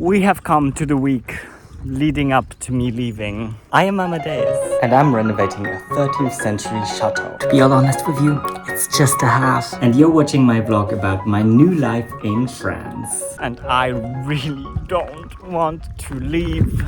We have come to the week leading up to me leaving. I am Amadeus, and I'm renovating a 13th century chateau. To be all honest with you, it's just a house. And you're watching my vlog about my new life in France. And I really don't want to leave.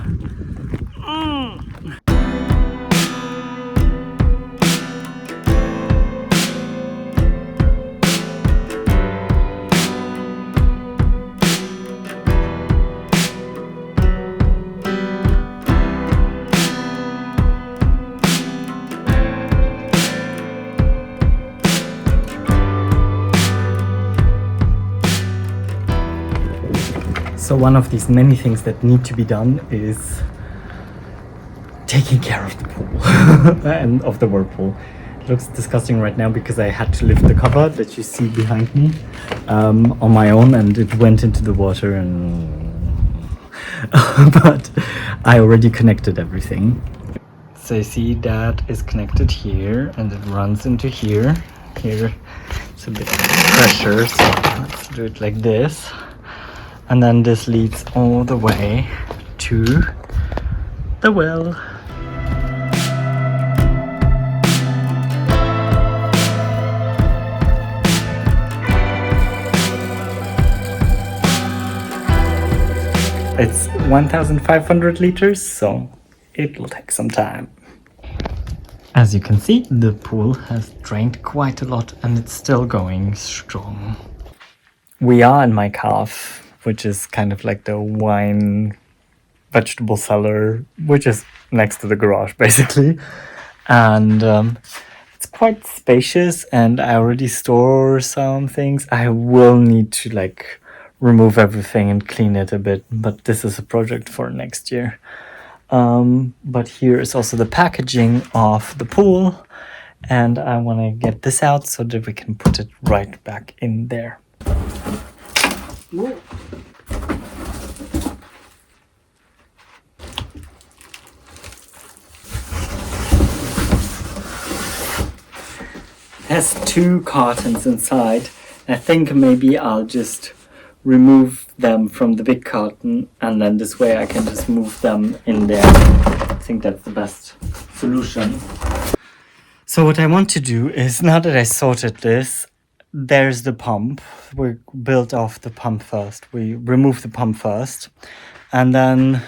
So one of these many things that need to be done is taking care of the pool and of the whirlpool. It looks disgusting right now because I had to lift the cover that you see behind me on my own, and it went into the water and but I already connected everything. So you see that is connected here and it runs into here. Here it's a bit of pressure, so let's do it like this. And then this leads all the way to the well. It's 1,500 liters, so it will take some time. As you can see, the pool has drained quite a lot and it's still going strong. We are in my cave, which is kind of like the wine vegetable cellar, which is next to the garage basically. And it's quite spacious and I already store some things. I will need to like remove everything and clean it a bit, but this is a project for next year. But here is also the packaging of the pool, and I want to get this out so that we can put it right back in there. Whoa. There's 2 cartons inside. I think maybe I'll just remove them from the big carton and then this way I can just move them in there. I think that's the best solution. So what I want to do is, now that I sorted this, there's the pump. We built off the pump first. We remove the pump first and then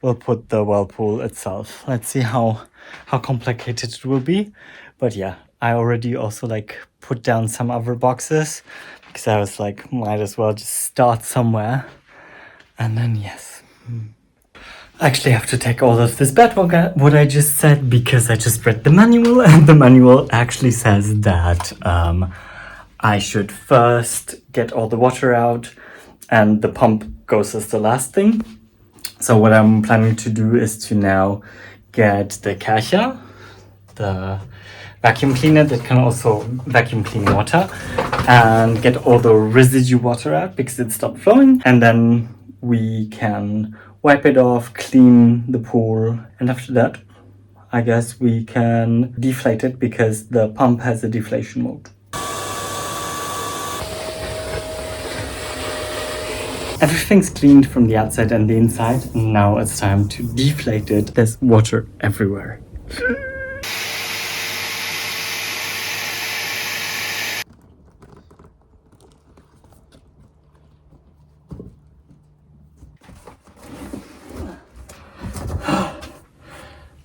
we'll put the whirlpool itself. Let's see how complicated it will be. But yeah, I already also like put down some other boxes because I was like, might as well just start somewhere. And then yes. I actually have to take all of this back, what I just said, because I just read the manual and the manual actually says that I should first get all the water out and the pump goes as the last thing. So what I'm planning to do is to now get the Kercher, the vacuum cleaner that can also vacuum clean water, and get all the residue water out because it stopped flowing. And then we can wipe it off, clean the pool, and after that, I guess we can deflate it because the pump has a deflation mode. Everything's cleaned from the outside and the inside, and now it's time to deflate it. There's water everywhere.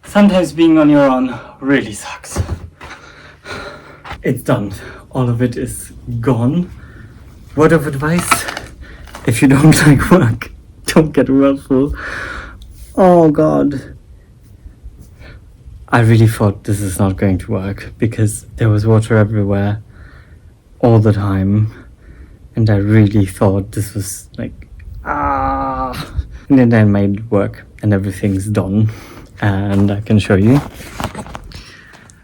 Sometimes being on your own really sucks. It's done. All of it is gone. Word of advice: if you don't like work, don't get a whirlpool. Oh god. I really thought this is not going to work because there was water everywhere all the time. And I really thought this was like, And then I made it work and everything's done. And I can show you.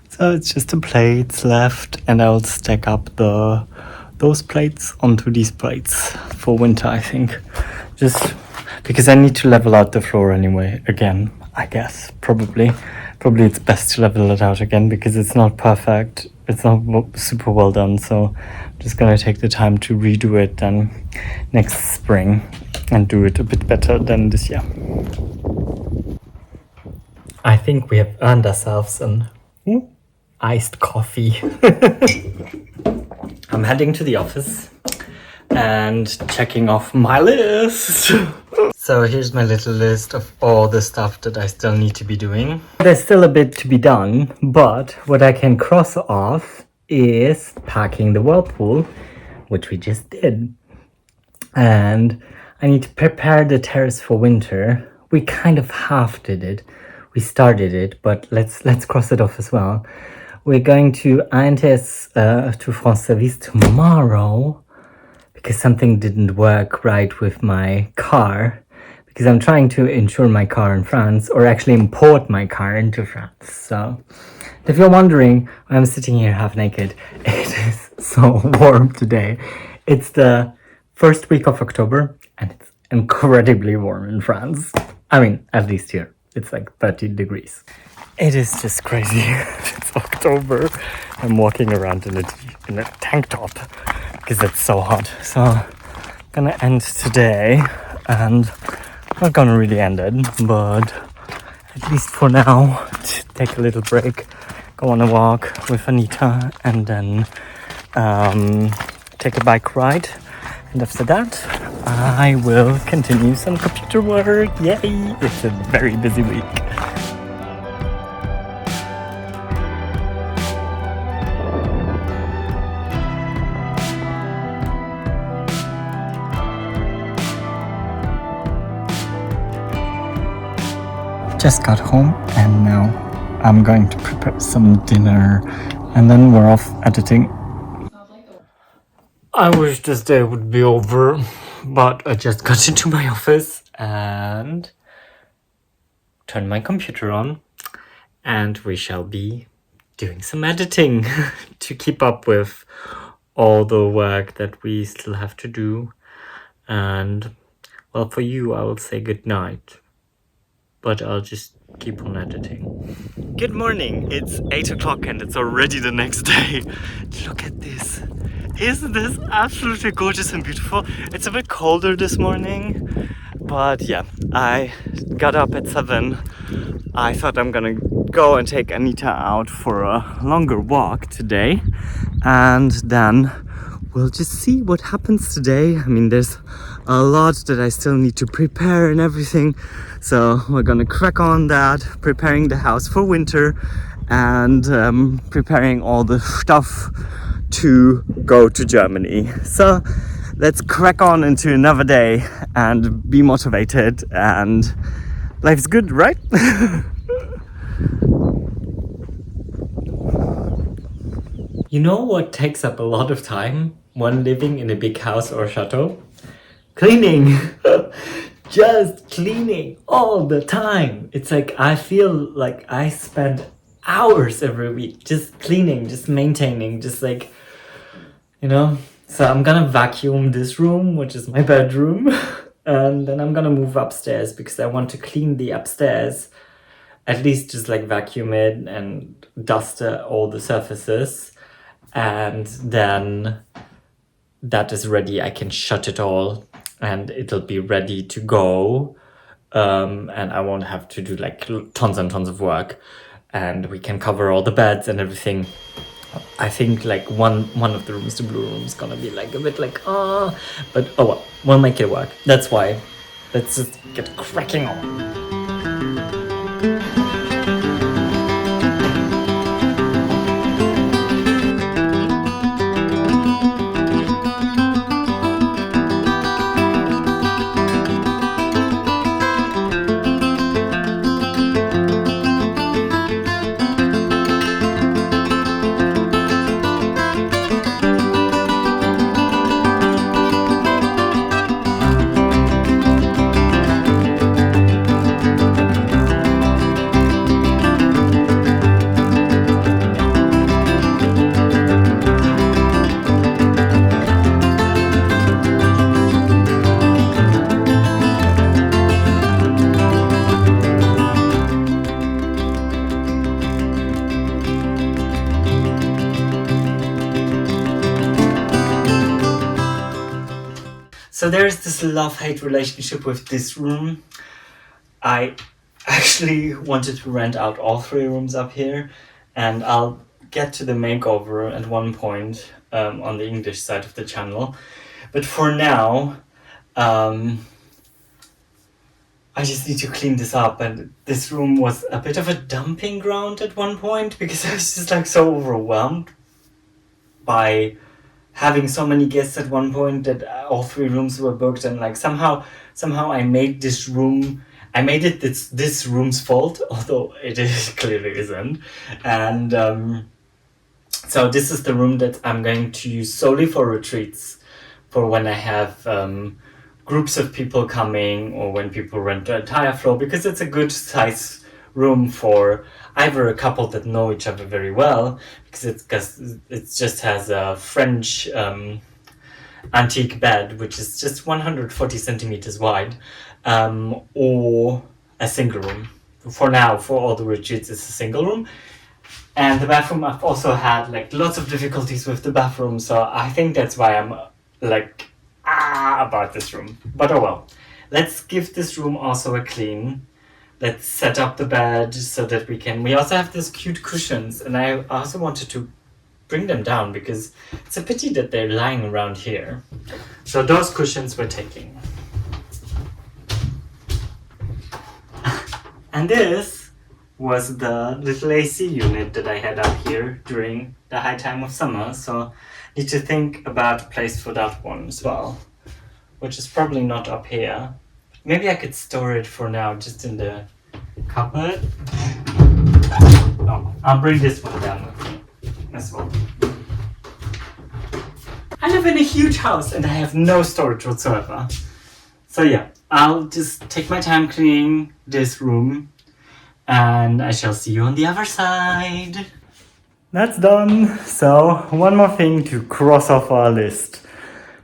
So it's just the plates left, and I'll stack up those plates onto these plates for winter, I think. Just because I need to level out the floor anyway, again, I guess, probably it's best to level it out again because it's not perfect. It's not super well done, so I'm just gonna take the time to redo it then next spring. and do it a bit better than this year. I think we have earned ourselves an iced coffee. I'm heading to the office and checking off my list. So here's my little list of all the stuff that I still need to be doing. There's still a bit to be done, but what I can cross off is packing the whirlpool, which we just did. And I need to prepare the terrace for winter. We kind of half did it. We started it, but let's cross it off as well. We're going to INTS to France Service tomorrow because something didn't work right with my car, because I'm trying to insure my car in France, or actually import my car into France. So if you're wondering why I'm sitting here half naked, it is so warm today. It's the first week of October and it's incredibly warm in France. I mean, at least here. It's like 30 degrees. It is just crazy. It's October. I'm walking around in a tank top because it's so hot. So I'm gonna end today, and I'm not gonna really end it, but at least for now, take a little break, go on a walk with Anita, and then take a bike ride. And after that, I will continue some computer work. Yay! It's a very busy week. Just got home and now I'm going to prepare some dinner and then we're off editing. I wish this day would be over, but I just got into my office and turned my computer on, and we shall be doing some editing to keep up with all the work that we still have to do. And well, for you I will say good night, but I'll just keep on editing. Good morning, it's 8 o'clock and it's already the next day. Look at this. Isn't this absolutely gorgeous and beautiful? It's a bit colder this morning, but yeah, I got up at 7. I thought I'm gonna go and take Anita out for a longer walk today, and then we'll just see what happens today. I mean, there's a lot that I still need to prepare and everything, so we're gonna crack on that, preparing the house for winter and preparing all the stuff to go to Germany. So let's crack on into another day and be motivated, and life's good, right? You know what takes up a lot of time when living in a big house or chateau? Cleaning. Just cleaning all the time. It's like I feel like I spend hours every week just cleaning, just maintaining, just like, you know. So I'm gonna vacuum this room, which is my bedroom, and then I'm gonna move upstairs because I want to clean the upstairs, at least just like vacuum it and dust all the surfaces, and then that is ready. I can shut it all and it'll be ready to go, and I won't have to do like tons and tons of work, and we can cover all the beds and everything. I think like one of the rooms, the blue room, is gonna be like a bit like but oh well, we'll make it work. That's why let's just get cracking on. So there's this love-hate relationship with this room. I actually wanted to rent out all 3 rooms up here, and I'll get to the makeover at one point on the English side of the channel. But for now, I just need to clean this up, and this room was a bit of a dumping ground at one point because I was just like so overwhelmed by having so many guests at one point that all 3 rooms were booked, and like somehow I made this room, I made it this room's fault, although it clearly isn't. And so this is the room that I'm going to use solely for retreats, for when I have groups of people coming, or when people rent the entire floor, because it's a good size room for either a couple that know each other very well, because it just has a French antique bed, which is just 140 centimeters wide, or a single room. For now, for all the retreats, it's a single room. And the bathroom, I've also had like lots of difficulties with the bathroom, so I think that's why I'm like about this room. But oh well. Let's give this room also a clean. Let's set up the bed so that we also have these cute cushions, and I also wanted to bring them down because it's a pity that they're lying around here. So those cushions we're taking. And this was the little AC unit that I had up here during the high time of summer, so need to think about a place for that one as well, which is probably not up here. Maybe I could store it for now just in the cupboard. Oh, I'll bring this one down with me as well. I live in a huge house and I have no storage whatsoever. So yeah, I'll just take my time cleaning this room, and I shall see you on the other side. That's done. So one more thing to cross off our list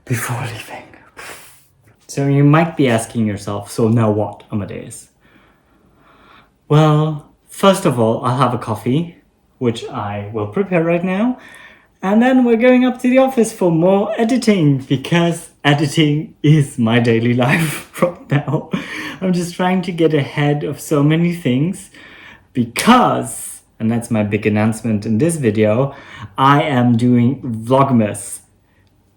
before leaving. So you might be asking yourself, so now what, Amadeus? Well, first of all, I'll have a coffee, which I will prepare right now. And then we're going up to the office for more editing, because editing is my daily life right now. I'm just trying to get ahead of so many things because, and that's my big announcement in this video, I am doing Vlogmas.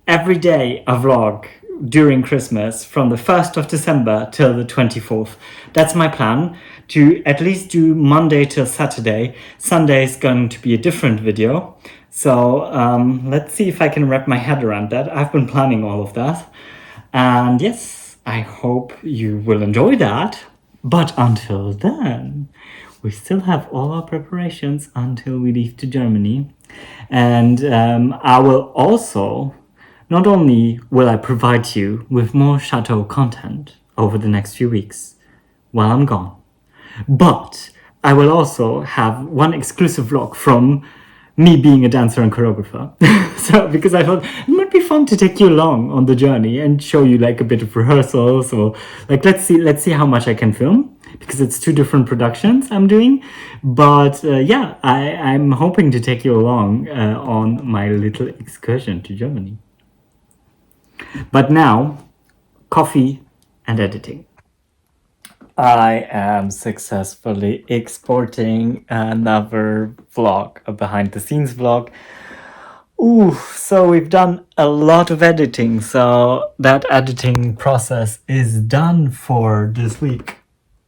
Every day a vlog during Christmas from the 1st of December till the 24th. That's my plan, to at least do Monday till Saturday. Sunday is going to be a different video. So let's see if I can wrap my head around that. I've been planning all of that. And yes, I hope you will enjoy that. But until then, we still have all our preparations until we leave to Germany. And I will also, not only will I provide you with more Château content over the next few weeks while I'm gone, but I will also have one exclusive vlog from me being a dancer and choreographer. So because I thought it might be fun to take you along on the journey and show you like a bit of rehearsals, or like let's see how much I can film, because it's 2 different productions I'm doing. But yeah, I'm hoping to take you along on my little excursion to Germany. But now, coffee and editing. I am successfully exporting another vlog, a behind the scenes vlog. Ooh, so we've done a lot of editing, so that editing process is done for this week,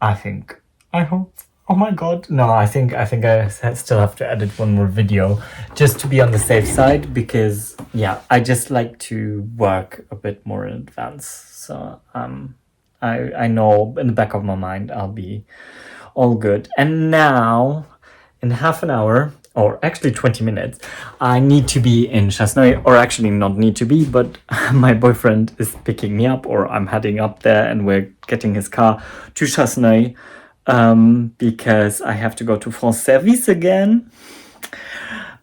I think. I hope. Oh my god. No, I think I still have to edit one more video just to be on the safe side, because yeah, I just like to work a bit more in advance. So I know in the back of my mind I'll be all good. And now, in half an hour, or actually 20 minutes, I need to be in Château, or actually not need to be, but my boyfriend is picking me up, or I'm heading up there and we're getting his car to Château, because I have to go to France Service again,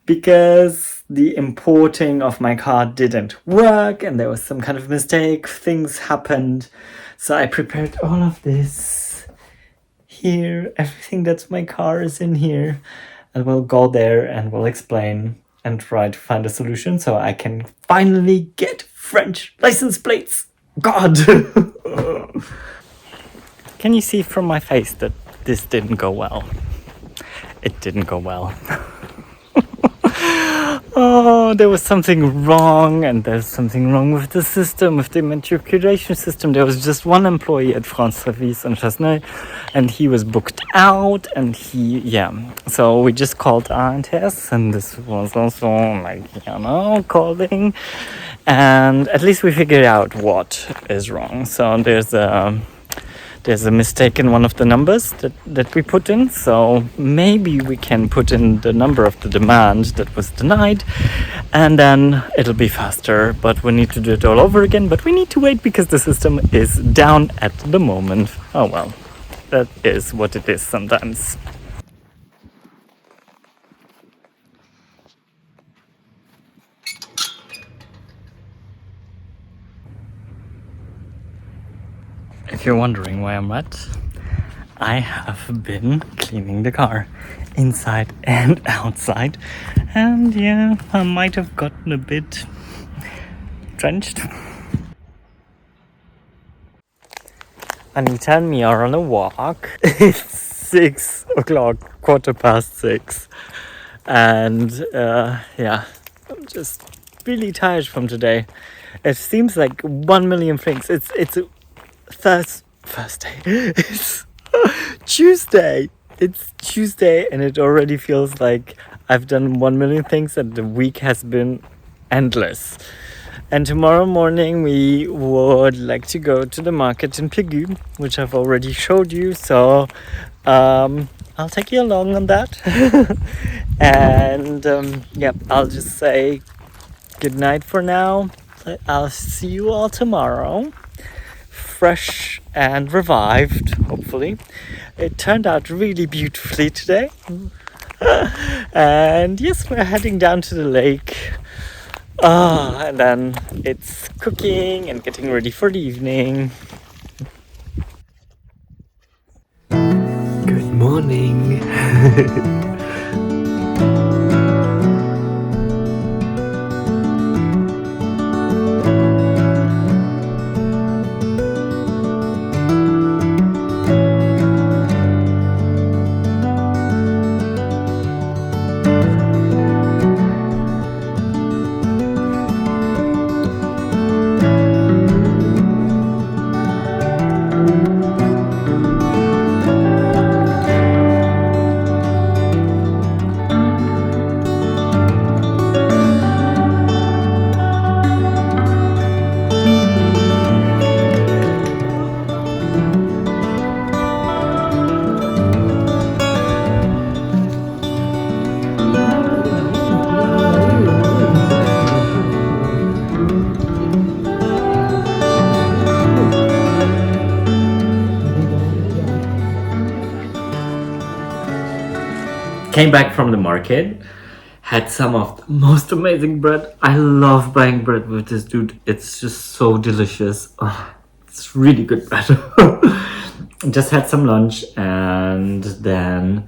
because the importing of my car didn't work and there was some kind of mistake, things happened. So I prepared all of this here, everything that's my car is in here, and we'll go there and we'll explain and try to find a solution so I can finally get French license plates. God! Can you see from my face that this didn't go well? It didn't go well. Oh, there was something wrong, and there's something wrong with the system, with the matriculation system. There was just one employee at France Service and Château, and he was booked out, and so we just called Amadeus, and this was also like, calling, and at least we figured out what is wrong. So there's a mistake in one of the numbers that we put in, so maybe we can put in the number of the demand that was denied, and then it'll be faster, but we need to do it all over again, but we need to wait because the system is down at the moment. Oh well, that is what it is sometimes. If you're wondering why I'm wet, I have been cleaning the car inside and outside, and yeah, I might have gotten a bit drenched. Anita and me are on a walk. It's 6 o'clock, 6:15, and I'm just really tired from today. It seems like 1 million things. It's Thursday. It's Tuesday. It's Tuesday, and it already feels like I've done 1 million things, and the week has been endless. And tomorrow morning we would like to go to the market in Pégu, which I've already showed you. So I'll take you along on that. And I'll just say good night for now. I'll see you all tomorrow. Fresh and revived, hopefully. It turned out really beautifully today. And yes, we're heading down to the lake. And then it's cooking and getting ready for the evening. Good morning. Came back from the market, had some of the most amazing bread. I love buying bread with this dude. It's just so delicious. Oh, it's really good bread. Just had some lunch and then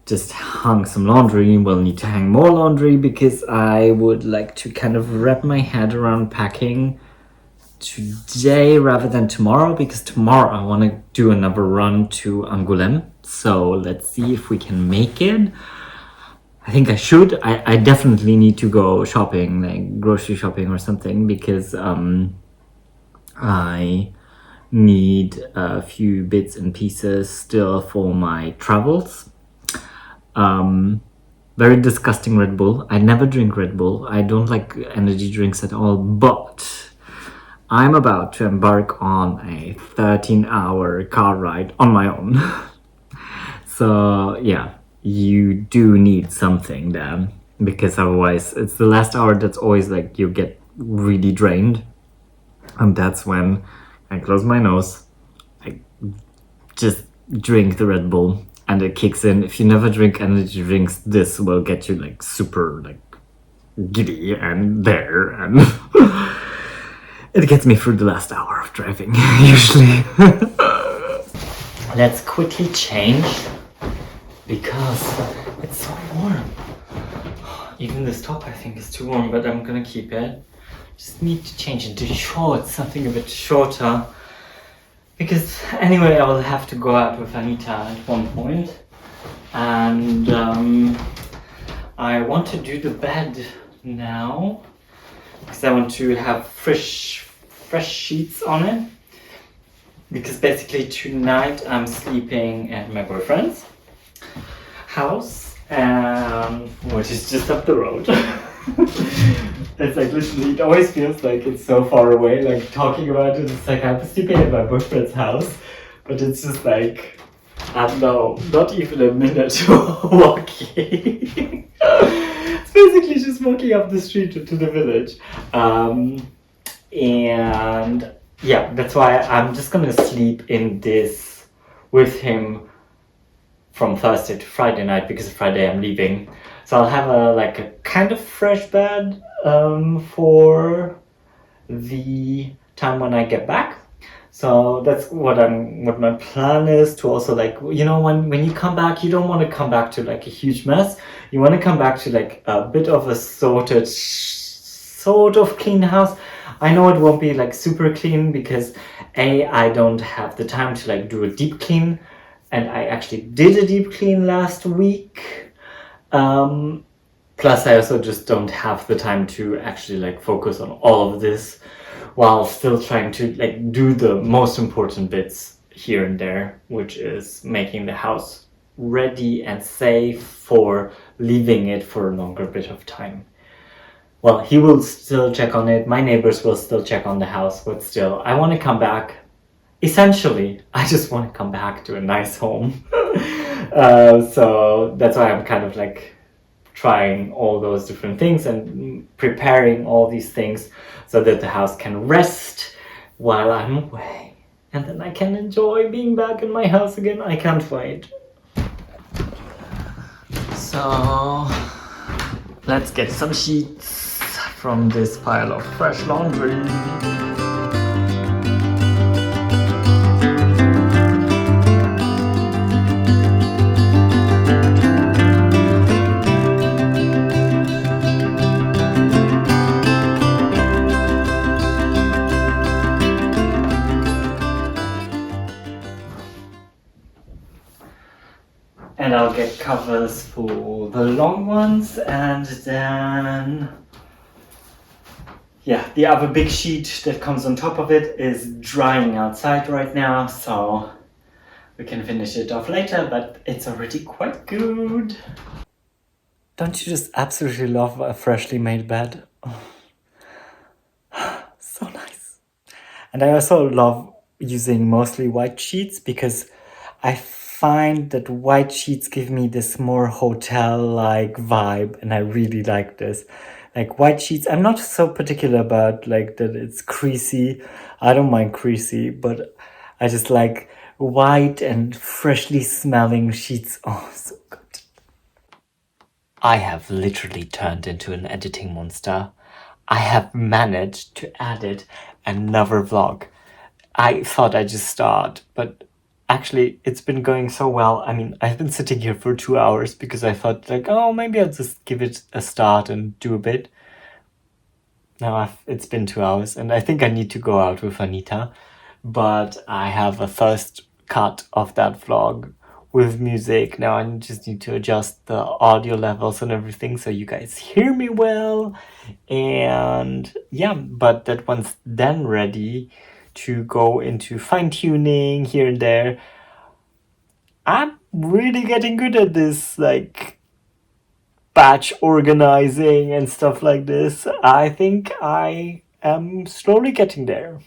just hung some laundry. We'll need to hang more laundry because I would like to kind of wrap my head around packing today rather than tomorrow, because tomorrow I want to do another run to Angoulême. So let's see if we can make it. I think I should. I definitely need to go shopping, like grocery shopping or something, because I need a few bits and pieces still for my travels. Very disgusting Red Bull. I never drink Red Bull. I don't like energy drinks at all, but I'm about to embark on a 13-hour car ride on my own. So yeah, you do need something then, because otherwise it's the last hour that's always like you get really drained, and that's when I close my nose, I just drink the Red Bull, and it kicks in. If you never drink energy drinks, this will get you like super like giddy and there, and it gets me through the last hour of driving usually. Let's quickly change because it's so warm. Even this top I think is too warm, but I'm gonna keep it Just need to change into shorts, something a bit shorter. Because anyway, I will have to go out with Anita at one point. And I want to do the bed now. Because I want to have fresh sheets on it. Because basically tonight I'm sleeping at my boyfriend's house, which is just up the road. It's like literally, it always feels like it's so far away, like talking about it, it's like I'm sleeping at my boyfriend's house, but it's just like, I don't know, not even a minute walking. It's basically just walking up the street to the village. And yeah, that's why I'm just gonna sleep in this with him from Thursday to Friday night, because Friday I'm leaving. So I'll have a kind of fresh bed for the time when I get back. So that's what my plan is, to also when you come back, you don't want to come back to like a huge mess. You want to come back to like a bit of a sorted, sort of clean house. I know it won't be like super clean because I don't have the time to like do a deep clean, and I actually did a deep clean last week. Plus I also just don't have the time to actually like focus on all of this while still trying to like do the most important bits here and there, which is making the house ready and safe for leaving it for a longer bit of time. Well, he will still check on it, my neighbors will still check on the house, but still, I want to come back. Essentially, I just want to come back to a nice home. So that's why I'm kind of like trying all those different things and preparing all these things so that the house can rest while I'm away. And then I can enjoy being back in my house again. I can't wait. So let's get some sheets from this pile of fresh laundry. And I'll get covers for the long ones, and then yeah, the other big sheet that comes on top of it is drying outside right now, so we can finish it off later, but it's already quite good. Don't you just absolutely love a freshly made bed? Oh. So nice. And I also love using mostly white sheets because I find that white sheets give me this more hotel-like vibe, and I really like this. Like white sheets, I'm not so particular about like that it's creasy. I don't mind creasy, but I just like white and freshly smelling sheets. Oh, so good. I have literally turned into an editing monster. I have managed to edit another vlog. I thought I'd just start, but actually, it's been going so well. I mean, I've been sitting here for 2 hours because I thought like, oh, maybe I'll just give it a start and do a bit. Now it's been 2 hours, and I think I need to go out with Anita, but I have a first cut of that vlog with music. Now I just need to adjust the audio levels and everything so you guys hear me well. And yeah, but that one's then ready to go into fine-tuning here and there. I'm really getting good at this, like, batch organizing and stuff like this. I think I am slowly getting there.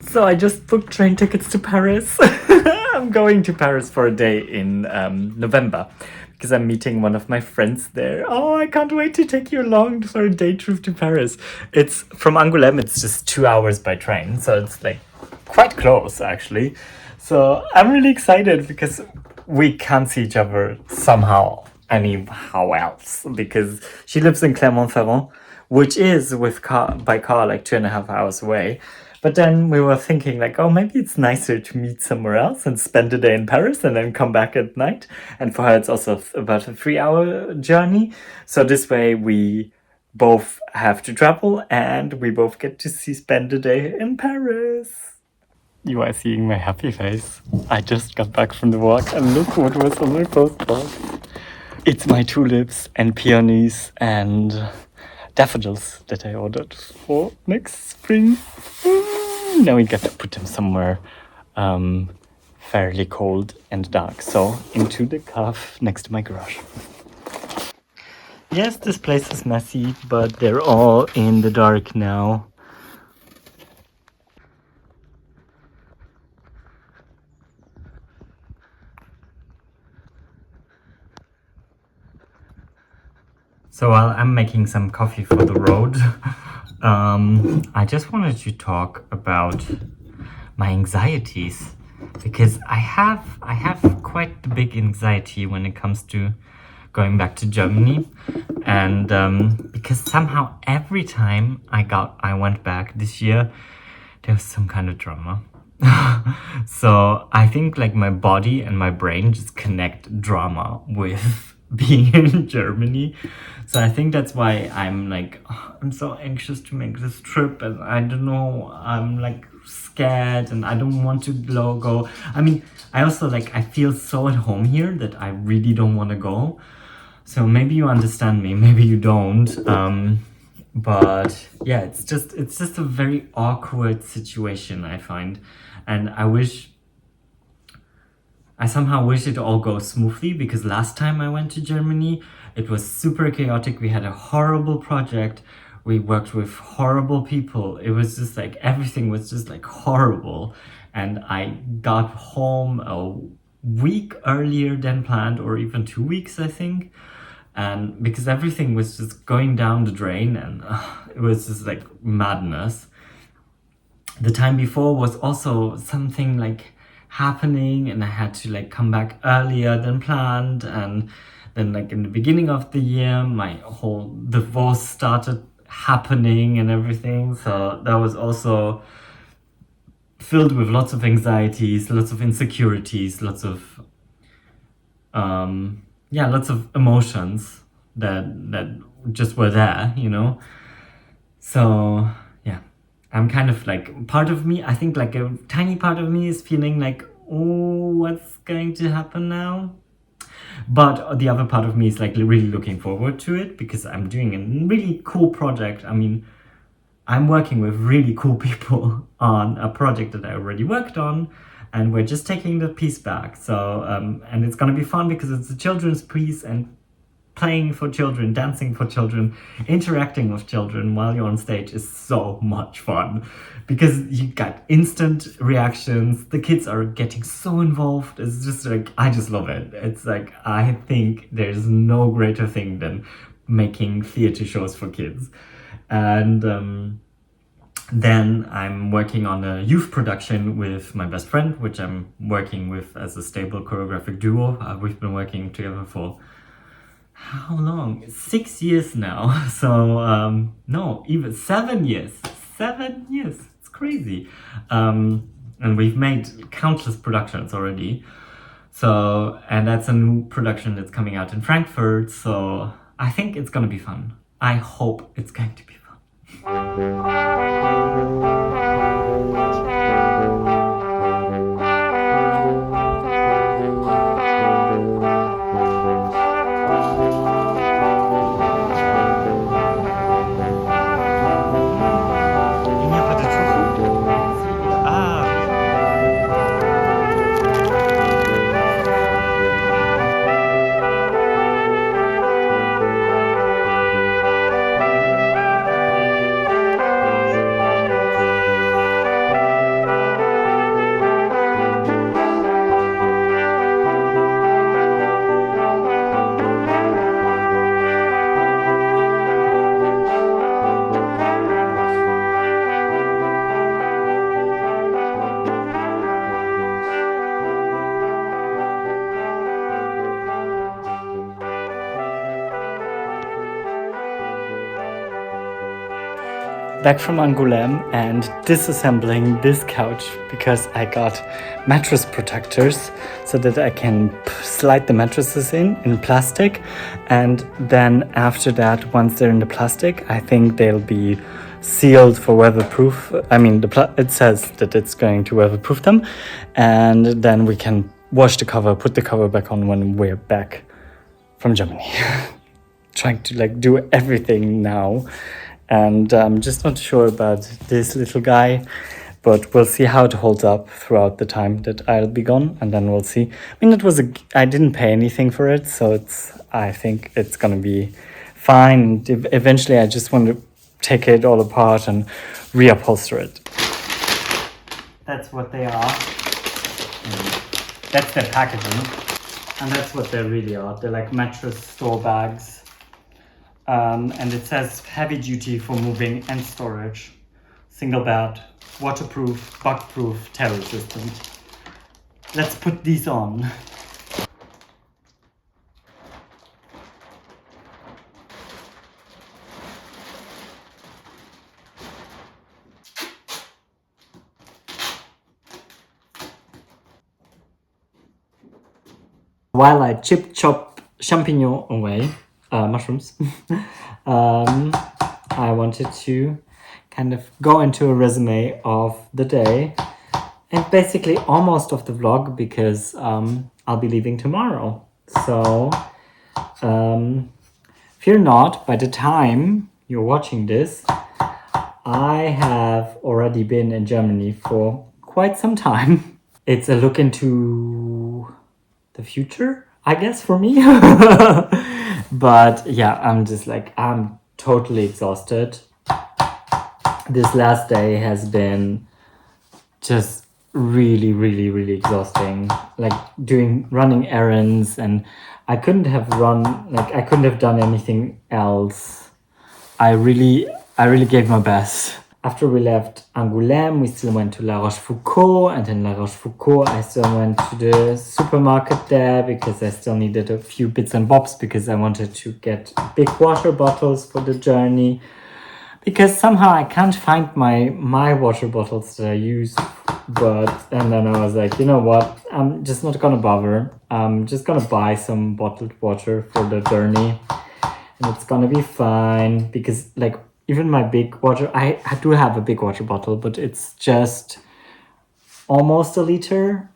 So I just booked train tickets to Paris. I'm going to Paris for a day in November because I'm meeting one of my friends there. Oh, I can't wait to take you along for a day trip to Paris. It's from Angoulême, it's just 2 hours by train, so it's like quite close actually. So I'm really excited because we can't see each other somehow anyhow else, because she lives in Clermont-Ferrand, which is by car like 2.5 hours away. But then we were thinking like, oh, maybe it's nicer to meet somewhere else and spend a day in Paris and then come back at night. And for her, it's also about a 3-hour journey. So this way we both have to travel and we both get to spend a day in Paris. You are seeing my happy face. I just got back from the walk and look what was on my postcard. It's my tulips and peonies and daffodils that I ordered for next spring. Now we got to put them somewhere fairly cold and dark. So into the cave next to my garage. Yes, this place is messy, but they're all in the dark now. So while I'm making some coffee for the road, I just wanted to talk about my anxieties, because I have quite the big anxiety when it comes to going back to Germany, and because somehow every time I went back this year, there was some kind of drama. So I think like my body and my brain just connect drama with being in Germany. So I think that's why I'm like, I'm so anxious to make this trip, and I don't know, I'm like scared and I don't want to go. I mean, I also like, I feel so at home here that I really don't want to go. So maybe you understand me, maybe you don't. But yeah, it's just a very awkward situation, I find. And I somehow wish it all goes smoothly, because last time I went to Germany, it was super chaotic. We had a horrible project. We worked with horrible people. It was just like, everything was just like horrible. And I got home a week earlier than planned, or even 2 weeks, I think. And because everything was just going down the drain, and it was just like madness. The time before was also something like happening, and I had to like come back earlier than planned. And then like in the beginning of the year, my whole divorce started happening and everything. So that was also filled with lots of anxieties, lots of insecurities, lots of lots of emotions that just were there, you know. So yeah, I'm kind of like, part of me, I think like a tiny part of me is feeling like, oh, what's going to happen now? But the other part of me is like really looking forward to it, because I'm doing a really cool project. I mean, I'm working with really cool people on a project that I already worked on, and we're just taking the piece back. So, and it's gonna be fun because it's a children's piece, and playing for children, dancing for children, interacting with children while you're on stage is so much fun, because you got instant reactions. The kids are getting so involved. It's just like, I just love it. It's like, I think there's no greater thing than making theater shows for kids. And then I'm working on a youth production with my best friend, which I'm working with as a stable choreographic duo. We've been working together for how long? 6 years now. So no, even 7 years. 7 years. It's crazy. And we've made countless productions already. So, and that's a new production that's coming out in Frankfurt. So I think it's gonna be fun. I hope it's going to be fun. Il n'y a pas de tofu? Ah, back from Angoulême and disassembling this couch because I got mattress protectors so that I can slide the mattresses in plastic, and then after that, once they're in the plastic, I think they'll be sealed for weatherproof. I mean, it says that it's going to weatherproof them, and then we can wash the cover, put the cover back on when we're back from Germany. Trying to like do everything now, and I'm just not sure about this little guy, but we'll see how it holds up throughout the time that I'll be gone, and then we'll see. I mean, I didn't pay anything for it, so I think it's gonna be fine. Eventually I just want to take it all apart and reupholster it. That's what they are. That's their packaging, and that's what they really are. They're like mattress store bags. And it says heavy duty for moving and storage, single bed, waterproof, bug-proof, tear resistant. Let's put these on. While I chop champignon away, mushrooms, I wanted to kind of go into a resume of the day and basically almost of the vlog, because I'll be leaving tomorrow. So fear not, by the time you're watching this, I have already been in Germany for quite some time. It's a look into the future, I guess, for me. But yeah, I'm totally exhausted. This last day has been just really, really, really exhausting. Like running errands, and I couldn't have done anything else. I really gave my best. After we left Angoulême, we still went to La Rochefoucauld, and in La Rochefoucauld I still went to the supermarket there because I still needed a few bits and bobs, because I wanted to get big water bottles for the journey, because somehow I can't find my water bottles that I use. And then I was like, you know what, I'm just not gonna bother. I'm just gonna buy some bottled water for the journey, and it's gonna be fine, because like even my big water, I do have a big water bottle, but it's just almost a liter,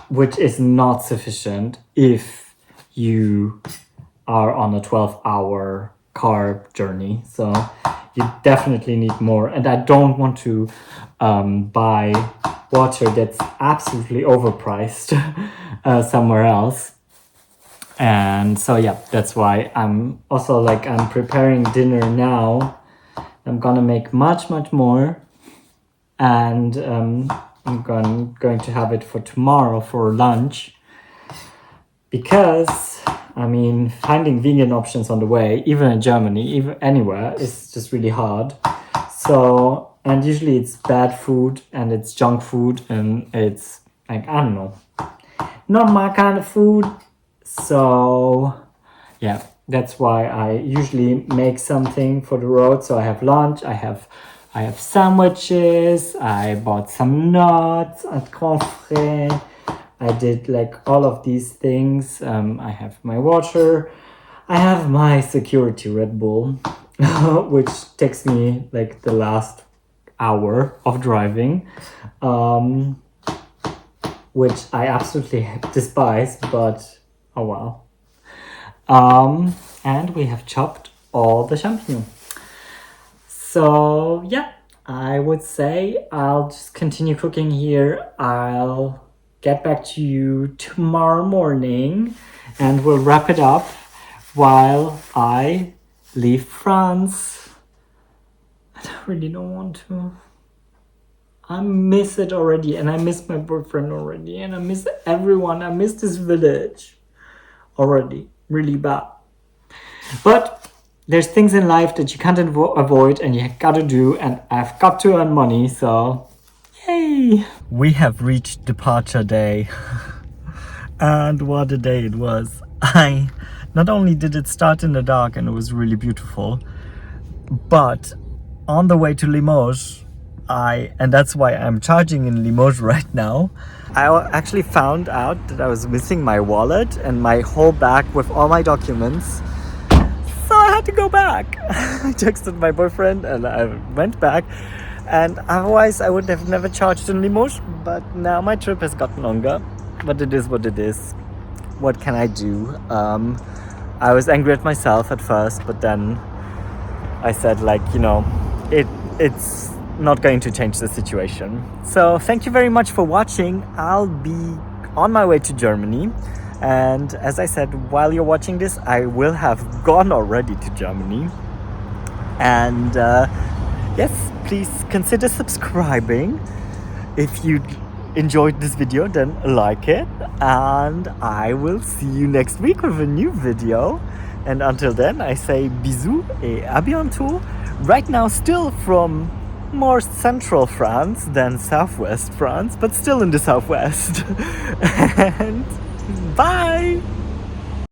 which is not sufficient if you are on a 12-hour carb journey. So you definitely need more. And I don't want to buy water that's absolutely overpriced somewhere else. And so yeah, that's why I'm preparing dinner now. I'm gonna make much more, and I'm going to have it for tomorrow for lunch, because I mean, finding vegan options on the way, even in Germany, even anywhere, is just really hard. So, and usually it's bad food and it's junk food, and it's like, I don't know, not my kind of food. So yeah, that's why I usually make something for the road. So I have lunch, I have sandwiches, I bought some nuts at Grand Frais. I did like all of these things. I have my water, I have my security Red Bull, which takes me like the last hour of driving, which I absolutely despise, but oh wow. And we have chopped all the champignon. So yeah, I would say I'll just continue cooking here. I'll get back to you tomorrow morning, and we'll wrap it up while I leave France. I really don't want to. I miss it already, and I miss my boyfriend already, and I miss everyone. I miss this village already, really bad. But there's things in life that you can't avoid, and you gotta do, and I've got to earn money, so yay! We have reached departure day. And what a day it was. Not only did it start in the dark and it was really beautiful, but on the way to Limoges, and that's why I'm charging in Limoges right now. I actually found out that I was missing my wallet and my whole bag with all my documents. So I had to go back. I texted my boyfriend and I went back. And otherwise I would have never charged in Limoges. But now my trip has gotten longer. But it is what it is. What can I do? I was angry at myself at first, but then I said, like, you know, it's not going to change the situation. So thank you very much for watching. I'll be on my way to Germany. And as I said, while you're watching this, I will have gone already to Germany. And yes, please consider subscribing. If you enjoyed this video, then like it. And I will see you next week with a new video. And until then, I say bisous et à bientôt. Right now, still from more central France than southwest France, but still in the southwest. And bye!